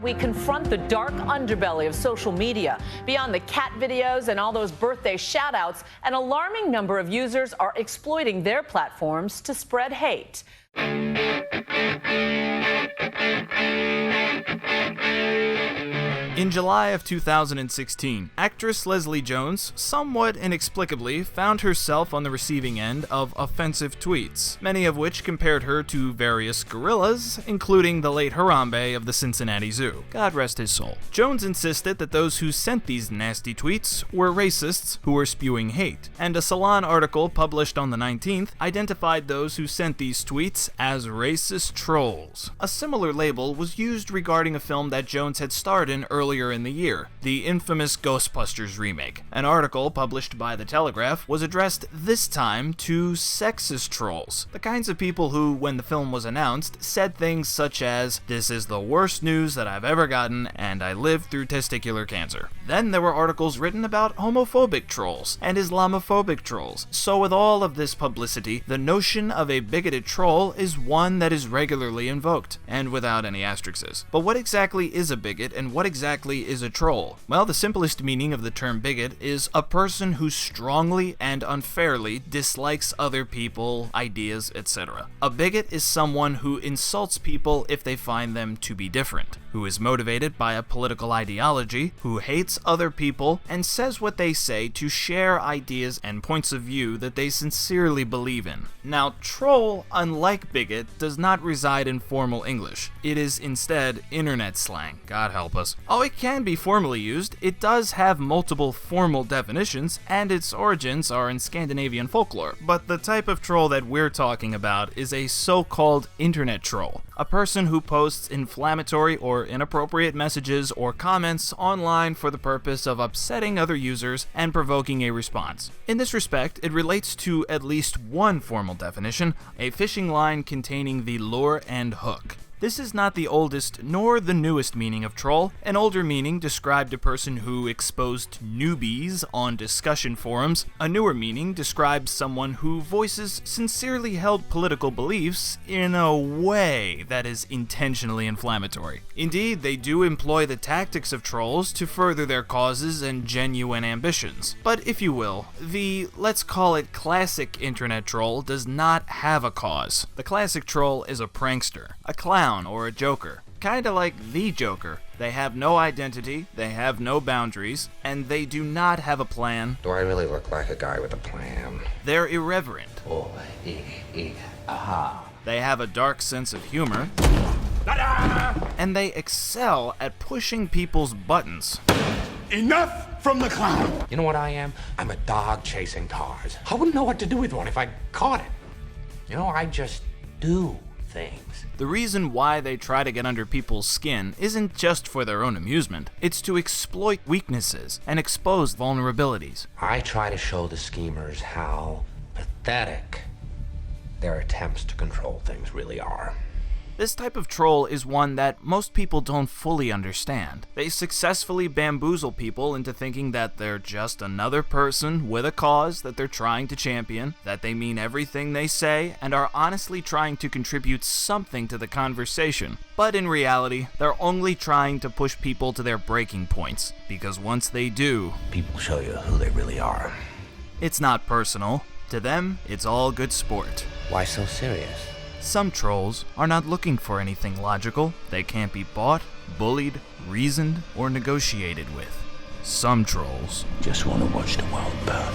We confront the dark underbelly of social media. Beyond the cat videos and all those birthday shout-outs, an alarming number of users are exploiting their platforms to spread hate. In July of 2016, actress Leslie Jones, somewhat inexplicably, found herself on the receiving end of offensive tweets, many of which compared her to various gorillas, including the late Harambe of the Cincinnati Zoo. God rest his soul. Jones insisted that those who sent these nasty tweets were racists who were spewing hate, and a Salon article published on the 19th identified those who sent these tweets as racist trolls. A similar label was used regarding a film that Jones had starred in earlier in the year, the infamous Ghostbusters remake. An article published by The Telegraph was addressed this time to sexist trolls, the kinds of people who, when the film was announced, said things such as, "This is the worst news that I've ever gotten, and I lived through testicular cancer." Then there were articles written about homophobic trolls and Islamophobic trolls. So with all of this publicity, the notion of a bigoted troll is one that is regularly invoked, and without any asterisks. But what exactly is a bigot, and what exactly is a troll? Well, the simplest meaning of the term bigot is a person who strongly and unfairly dislikes other people, ideas, etc. A bigot is someone who insults people if they find them to be different, who is motivated by a political ideology, who hates other people, and says what they say to share ideas and points of view that they sincerely believe in. Now, troll, unlike bigot, does not reside in formal English. It is instead internet slang. God help us. Oh, it can be formally used, it does have multiple formal definitions, and its origins are in Scandinavian folklore. But the type of troll that we're talking about is a so-called internet troll, a person who posts inflammatory or inappropriate messages or comments online for the purpose of upsetting other users and provoking a response. In this respect, it relates to at least one formal definition, a fishing line containing the lure and hook. This is not the oldest nor the newest meaning of troll. An older meaning described a person who exposed newbies on discussion forums. A newer meaning describes someone who voices sincerely held political beliefs in a way that is intentionally inflammatory. Indeed, they do employ the tactics of trolls to further their causes and genuine ambitions. But if you will, the, let's call it classic internet troll does not have a cause. The classic troll is a prankster, a clown, or a joker. Kinda like the Joker. They have no identity, they have no boundaries, and they do not have a plan. Do I really look like a guy with a plan? They're irreverent. Oh, aha. They have a dark sense of humor. And they excel at pushing people's buttons. Enough from the clown! You know what I am? I'm a dog chasing cars. I wouldn't know what to do with one if I caught it. You know, I just do things. The reason why they try to get under people's skin isn't just for their own amusement. It's to exploit weaknesses and expose vulnerabilities. I try to show the schemers how pathetic their attempts to control things really are. This type of troll is one that most people don't fully understand. They successfully bamboozle people into thinking that they're just another person with a cause that they're trying to champion, that they mean everything they say, and are honestly trying to contribute something to the conversation. But in reality, they're only trying to push people to their breaking points, because once they do, people show you who they really are. It's not personal. To them, it's all good sport. Why so serious? Some trolls are not looking for anything logical. They can't be bought, bullied, reasoned, or negotiated with. Some trolls just want to watch the world burn.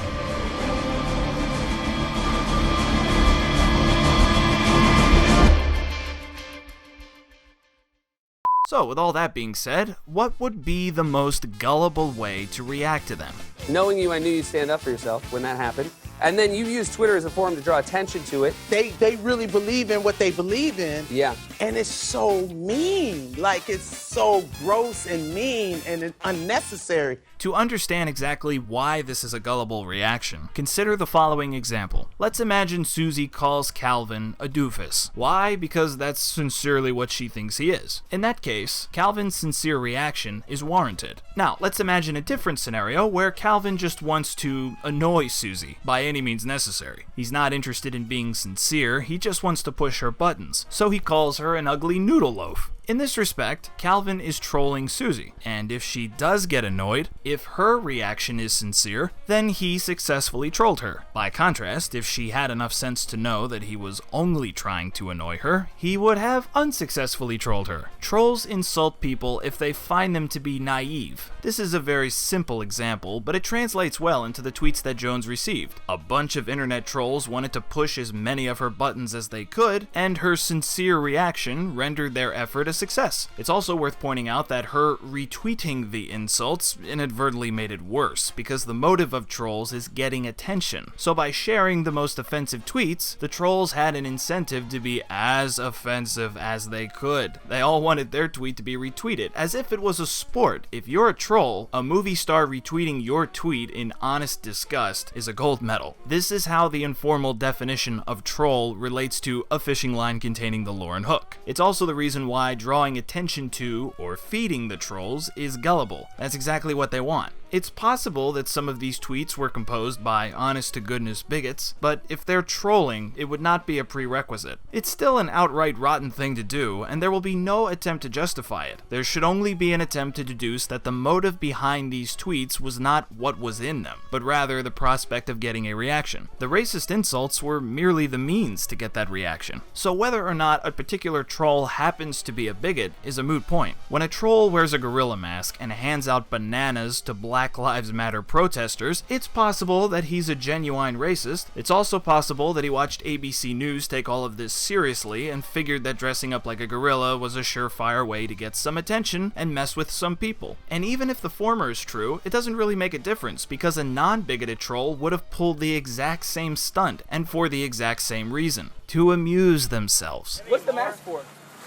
So, with all that being said, what would be the most gullible way to react to them? Knowing you, I knew you'd stand up for yourself when that happened. And then you use Twitter as a forum to draw attention to it. They really believe in what they believe in. Yeah. And it's so mean. Like, it's so gross and mean and unnecessary. To understand exactly why this is a gullible reaction, consider the following example. Let's imagine Susie calls Calvin a doofus. Why? Because that's sincerely what she thinks he is. In that case, Calvin's sincere reaction is warranted. Now, let's imagine a different scenario where Calvin just wants to annoy Susie by any means necessary. He's not interested in being sincere, he just wants to push her buttons, so he calls her an ugly noodle loaf. In this respect, Calvin is trolling Susie, and if she does get annoyed, if her reaction is sincere, then he successfully trolled her. By contrast, if she had enough sense to know that he was only trying to annoy her, he would have unsuccessfully trolled her. Trolls insult people if they find them to be naive. This is a very simple example, but it translates well into the tweets that Jones received. A bunch of internet trolls wanted to push as many of her buttons as they could, and her sincere reaction rendered their effort a success. It's also worth pointing out that her retweeting the insults inadvertently made it worse, because the motive of trolls is getting attention. So by sharing the most offensive tweets, the trolls had an incentive to be as offensive as they could. They all wanted their tweet to be retweeted, as if it was a sport. If you're a troll, a movie star retweeting your tweet in honest disgust is a gold medal. This is how the informal definition of troll relates to a fishing line containing the lure and hook. It's also the reason why drawing attention to or feeding the trolls is gullible. That's exactly what they want. It's possible that some of these tweets were composed by honest-to-goodness bigots, but if they're trolling, it would not be a prerequisite. It's still an outright rotten thing to do, and there will be no attempt to justify it. There should only be an attempt to deduce that the motive behind these tweets was not what was in them, but rather the prospect of getting a reaction. The racist insults were merely the means to get that reaction. So whether or not a particular troll happens to be a bigot is a moot point. When a troll wears a gorilla mask and hands out bananas to Black Lives Matter protesters, it's possible that he's a genuine racist. It's also possible that he watched ABC News take all of this seriously and figured that dressing up like a gorilla was a surefire way to get some attention and mess with some people. And even if the former is true, it doesn't really make a difference, because a non-bigoted troll would have pulled the exact same stunt, and for the exact same reason: to amuse themselves. What's the mask for?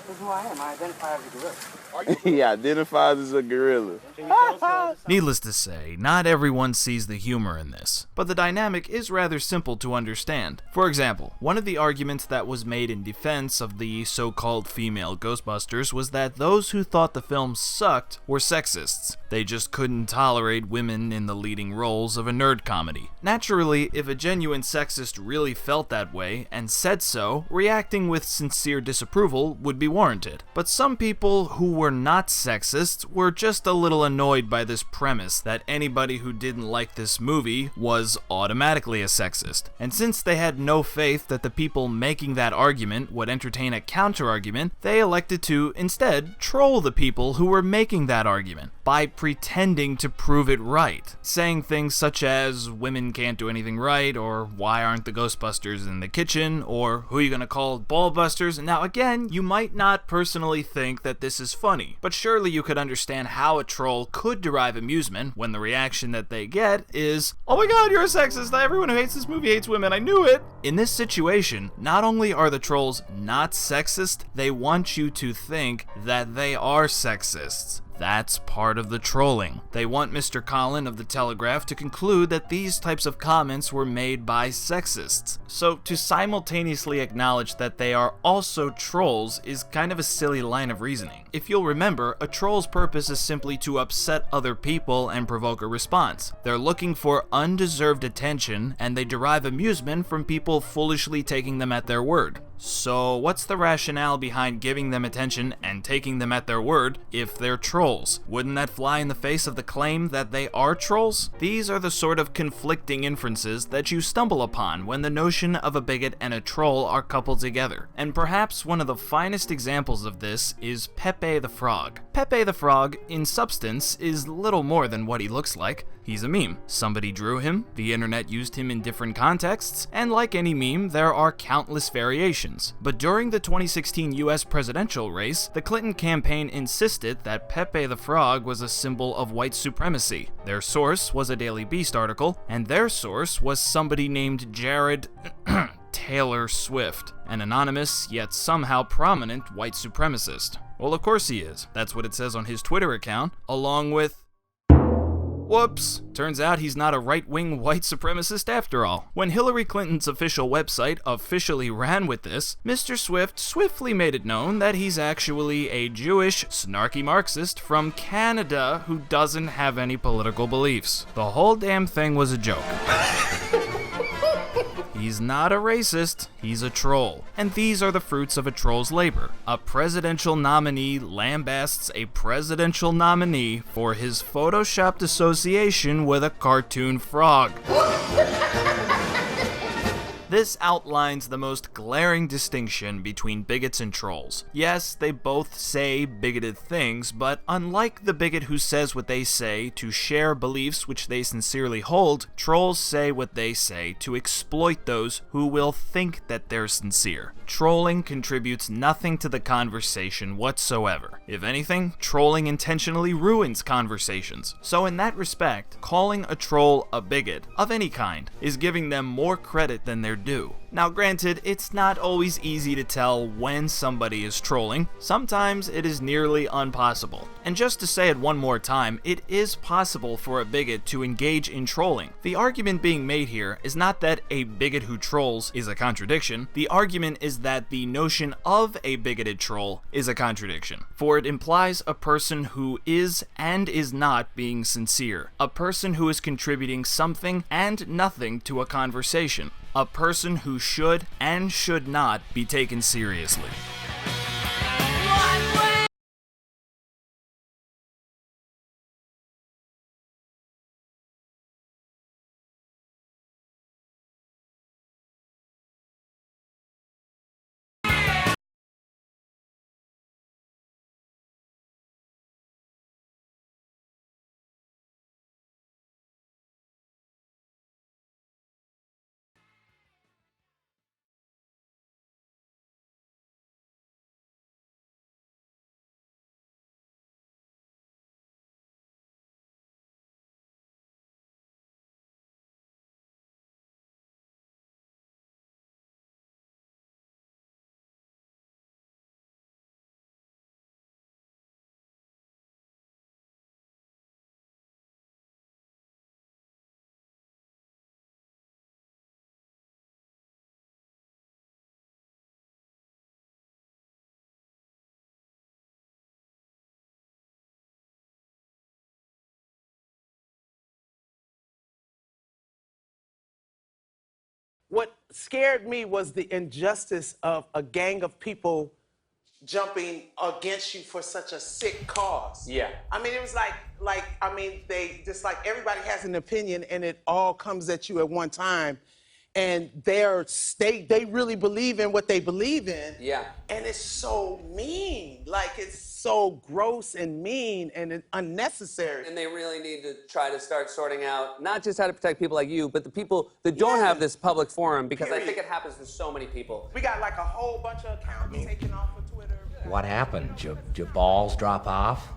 This is who I am. I identify as a gorilla. He identifies as a gorilla. Needless to say, not everyone sees the humor in this, but the dynamic is rather simple to understand. For example, one of the arguments that was made in defense of the so-called female Ghostbusters was that those who thought the film sucked were sexists. They just couldn't tolerate women in the leading roles of a nerd comedy. Naturally, if a genuine sexist really felt that way and said so, reacting with sincere disapproval would be warranted. But some people who were not sexists were just a little annoyed by this premise that anybody who didn't like this movie was automatically a sexist. And since they had no faith that the people making that argument would entertain a counter-argument, they elected to, instead, troll the people who were making that argument by pretending to prove it right, saying things such as, women can't do anything right, or why aren't the Ghostbusters in the kitchen, or who are you gonna call ballbusters? Now again, you might not personally think that this is funny, but surely you could understand how a troll could derive amusement when the reaction that they get is, oh my god, you're a sexist, everyone who hates this movie hates women, I knew it! In this situation, not only are the trolls not sexist, they want you to think that they are sexists. That's part of the trolling. They want Mr. Collin of the Telegraph to conclude that these types of comments were made by sexists. So to simultaneously acknowledge that they are also trolls is kind of a silly line of reasoning. If you'll remember, a troll's purpose is simply to upset other people and provoke a response. They're looking for undeserved attention, and they derive amusement from people foolishly taking them at their word. So what's the rationale behind giving them attention and taking them at their word if they're trolls? Wouldn't that fly in the face of the claim that they are trolls? These are the sort of conflicting inferences that you stumble upon when the notion of a bigot and a troll are coupled together. And perhaps one of the finest examples of this is Pepe the Frog. Pepe the Frog, in substance, is little more than what he looks like. He's a meme. Somebody drew him, the internet used him in different contexts, and like any meme, there are countless variations. But during the 2016 US presidential race, the Clinton campaign insisted that Pepe the Frog was a symbol of white supremacy. Their source was a Daily Beast article, and their source was somebody named Jared Taylor Swift, an anonymous yet somehow prominent white supremacist. Well, of course he is. That's what it says on his Twitter account, along with... Whoops! Turns out he's not a right-wing white supremacist after all. When Hillary Clinton's official website officially ran with this, Mr. Swift swiftly made it known that he's actually a Jewish, snarky Marxist from Canada who doesn't have any political beliefs. The whole damn thing was a joke. He's not a racist, he's a troll. And these are the fruits of a troll's labor. A presidential nominee lambasts a presidential nominee for his photoshopped association with a cartoon frog. This outlines the most glaring distinction between bigots and trolls. Yes, they both say bigoted things, but unlike the bigot who says what they say to share beliefs which they sincerely hold, trolls say what they say to exploit those who will think that they're sincere. Trolling contributes nothing to the conversation whatsoever. If anything, trolling intentionally ruins conversations. So in that respect, calling a troll a bigot, of any kind, is giving them more credit than they're due. Now granted, it's not always easy to tell when somebody is trolling. Sometimes it is nearly impossible. And just to say it one more time, it is possible for a bigot to engage in trolling. The argument being made here is not that a bigot who trolls is a contradiction. The argument is that the notion of a bigoted troll is a contradiction. For it implies a person who is and is not being sincere. A person who is contributing something and nothing to a conversation. A person who should and should not be taken seriously. What scared me was the injustice of a gang of people jumping against you for such a sick cause. Yeah. I mean, it was they just like everybody has an opinion and it all comes at you at one time. And they really believe in what they believe in. Yeah. And it's so mean. Like, it's so gross and mean and unnecessary. And they really need to try to start sorting out not just how to protect people like you, but the people that don't have this public forum, because I think it happens to so many people. We got like a whole bunch of accounts taken off of Twitter. What happened? Did your balls drop off?